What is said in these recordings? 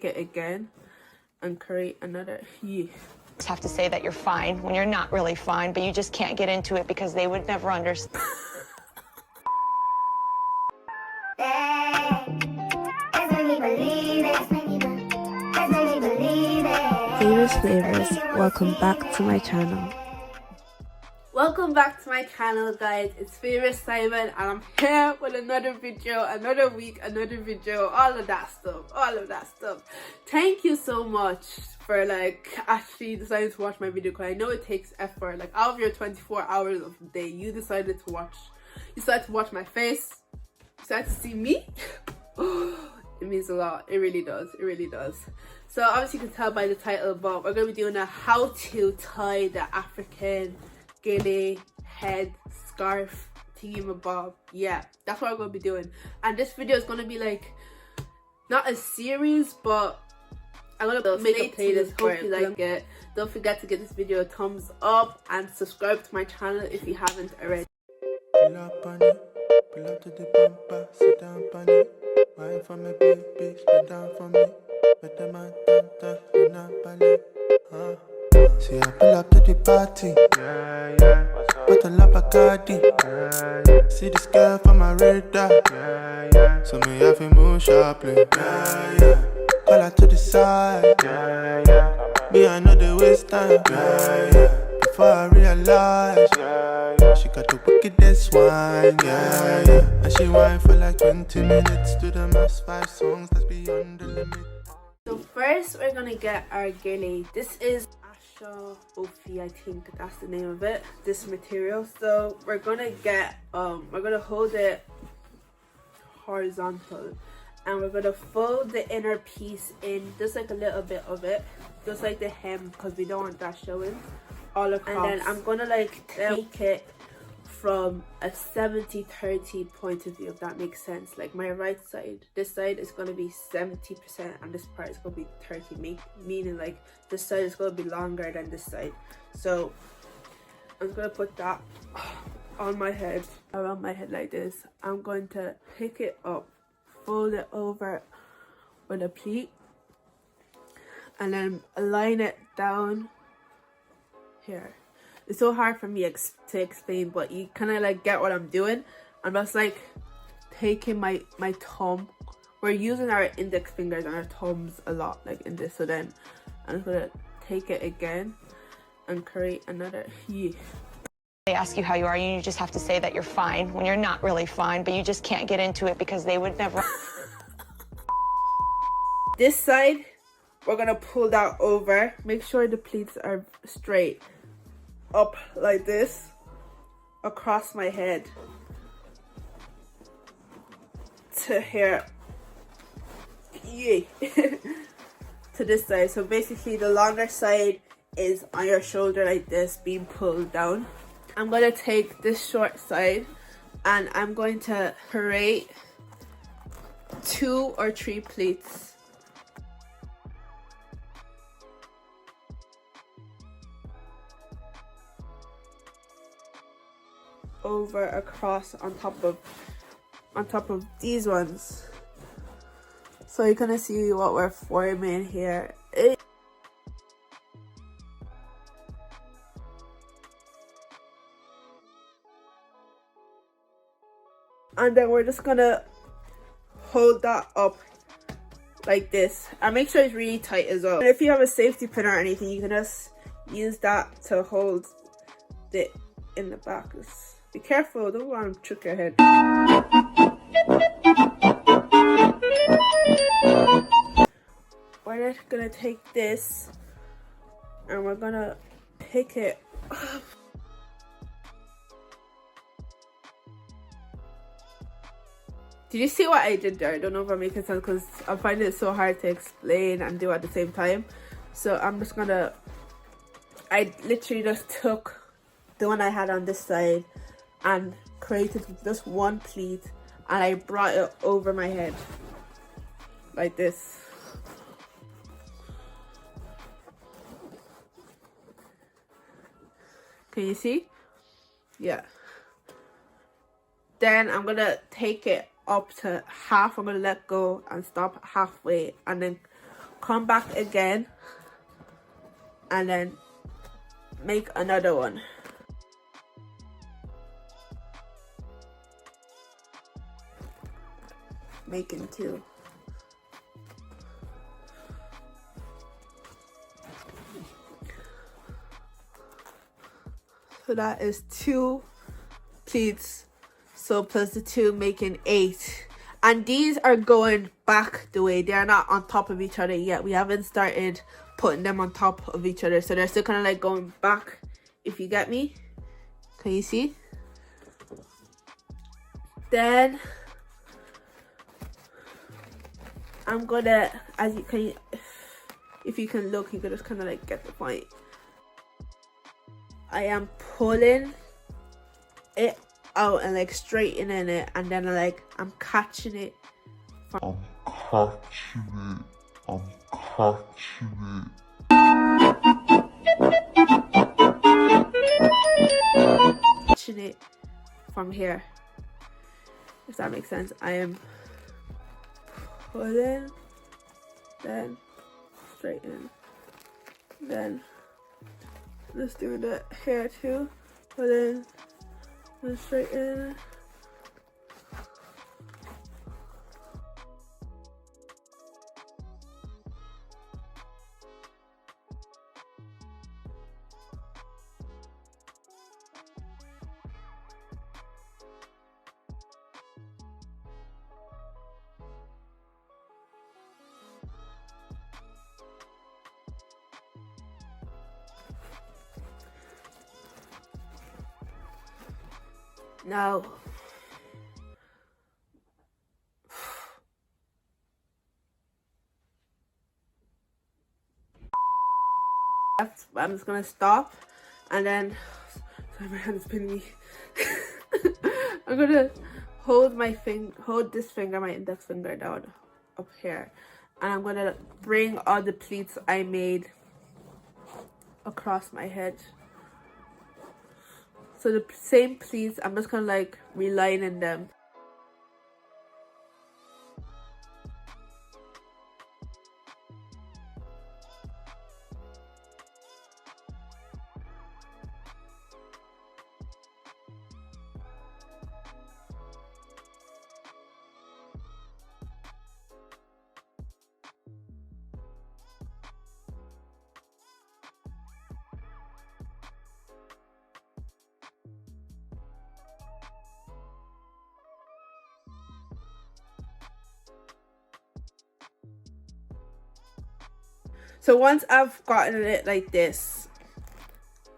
it again and create another Just have to say that you're fine when you're not really fine, but you just can't get into it because they would never understand. Favours, welcome back to my channel. Welcome back to my channel, guys. It's Favoursimon, and I'm here with another video, another week, another video, all of that stuff. Thank you so much for actually deciding to watch my video, because I know it takes effort. Like, out of your 24 hours of the day, you decided to watch my face, you decided to see me. It means a lot. It really does. So obviously you can tell by the title, but we're going to be doing a how to tie the African Gele head scarf thingamabob. Yeah, that's what we're going to be doing. And this video is going to be not a series, but I'm going to make a playlist for it. Hope you like it. Don't forget to give this video a thumbs up and subscribe to my channel if you haven't already. Pull up on it, pull up to the bumper, sit down on it. Wine for me, baby, sit down for me. With the man, you're not ballet. See, I pull up to the party, but I love a Bacardi. See this girl from my radar, so me have to move sharply. Call her to the side, be I know the waste time. Before I realize, she got the wickedest wine, and she whine for like 20 minutes to the mass 5 songs that's beyond the limit. So first we're gonna get our Gele. This is Ofi, I think that's the name of it, this material. So we're gonna get we're gonna hold it horizontal, and we're gonna fold the inner piece in, just like a little bit of it, just like the hem, because we don't want that showing all across. And then I'm gonna take it from a 70-30 point of view, if that makes sense. Like, my right side, this side is going to be 70% and this part is going to be 30, meaning like this side is going to be longer than this side. So I'm going to put that on my head, around my head like this. I'm going to pick it up, fold it over with a pleat, and then align it down here. It's so hard for me to explain, but you kind of get what I'm doing. I'm just taking my thumb. We're using our index fingers and our thumbs a lot, in this. So then I'm just gonna take it again and create another They ask you how you are, and you just have to say that you're fine when you're not really fine, but you just can't get into it because they would never. This side, we're gonna pull that over. Make sure the pleats are straight up like this across my head to here, to this side. So basically the longer side is on your shoulder like this, being pulled down. I'm gonna take this short side and I'm going to create 2 or 3 pleats over, across, on top of these ones. So you're gonna see what we're forming here. And then we're just gonna hold that up like this, and make sure it's really tight as well. And if you have a safety pin or anything, you can just use that to hold it in the back. Be careful, don't want to trick your head. We're just gonna take this and we're gonna pick it up. Did you see what I did there? I don't know if I'm making sense, because I find it so hard to explain and do at the same time. So I'm just gonna, I literally just took the one I had on this side and created just one pleat, and I brought it over my head like this. Can you see? Yeah. Then I'm gonna take it up to half. I'm gonna let go and stop halfway, and then come back again and then make another one. Making 2. So that is 2 pleats. So plus the 2 making 8. And these are going back the way. They are not on top of each other yet. We haven't started putting them on top of each other. So they're still kind of like going back, if you get me. Can you see? Then I'm gonna, as you can, if you can look, you can just kind of like get the point. I am pulling it out and like straightening it, and then I'm catching it. Catching it from here. If that makes sense. I am pulling, then straightening, then just doing the hair too, pulling, then straightening. Now, I'm just gonna stop, and then, sorry, my hand's pinning me. I'm gonna hold this finger, my index finger, down up here, and I'm gonna bring all the pleats I made across my head. So the same pleats, I'm just gonna like relining them. So once I've gotten it like this,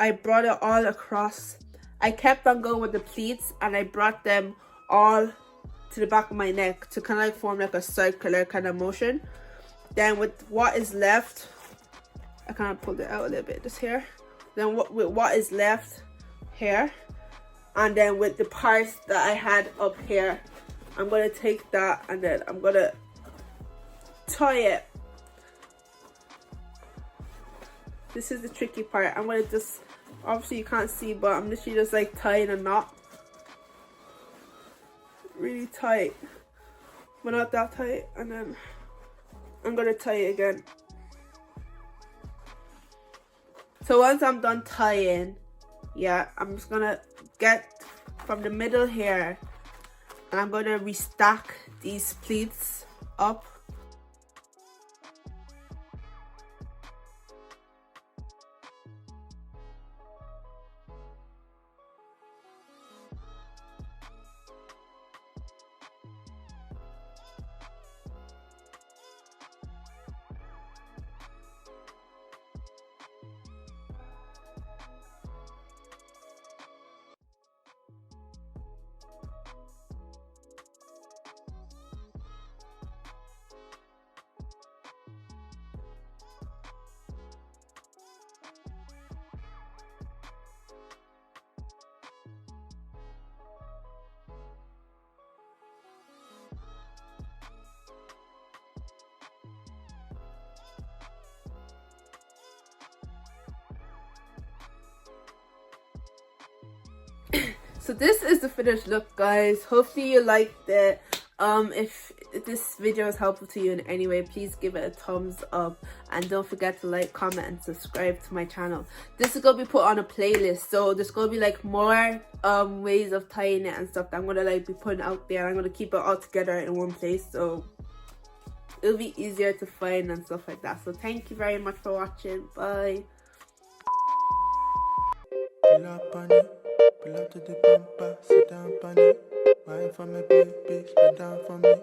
I brought it all across. I kept on going with the pleats, and I brought them all to the back of my neck to kind of like form like a circular kind of motion. Then with what is left, I kind of pulled it out a little bit just here. Then with what is left here, and then with the parts that I had up here, I'm going to take that and then I'm going to tie it. This is the tricky part. I'm going to just, obviously you can't see, but I'm literally just like tying a knot. Really tight, but not that tight. And then I'm going to tie it again. So once I'm done tying, yeah, I'm just going to get from the middle here, and I'm going to restack these pleats up. So this is the finished look, guys. Hopefully you liked it. If this video is helpful to you in any way, please give it a thumbs up, and don't forget to like, comment and subscribe to my channel. This is gonna be put on a playlist, so there's gonna be like more ways of tying it and stuff that I'm gonna like be putting out there. I'm gonna keep it all together in one place, so it'll be easier to find and stuff like that. So thank you very much for watching. Bye. Pull up on it, pull up to the bumper, sit down on it. Wine for me, baby, spit down for me.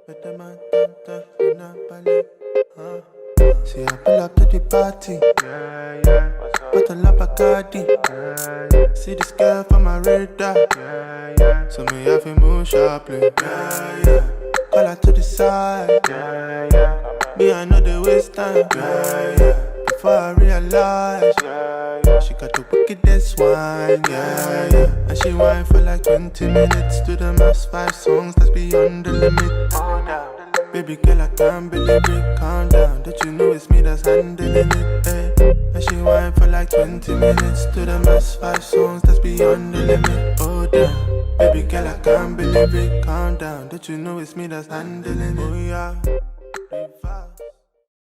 Let the man dance, do not ballet. See, I pull up to the party, yeah, yeah. Bottle up a Bacardi, yeah, yeah. See this girl from my radar, yeah, yeah. So me have to move sharply, yeah, yeah. Call her to the side, yeah, yeah. Me, I know the waste time, yeah, yeah. Before I realize, yeah, yeah. She got the wickedest wine, yeah, yeah. And she whine for like 20 minutes to the mass 5 songs that's beyond the limit. Oh, down. Baby girl, I can't believe it, calm down. Don't you know it's me that's handling it, eh? And she whine for like 20 minutes to the mass 5 songs that's beyond the limit. Oh, damn. Baby girl, I can't believe it, calm down. Don't you know it's me that's handling it, oh, yeah. Reverse.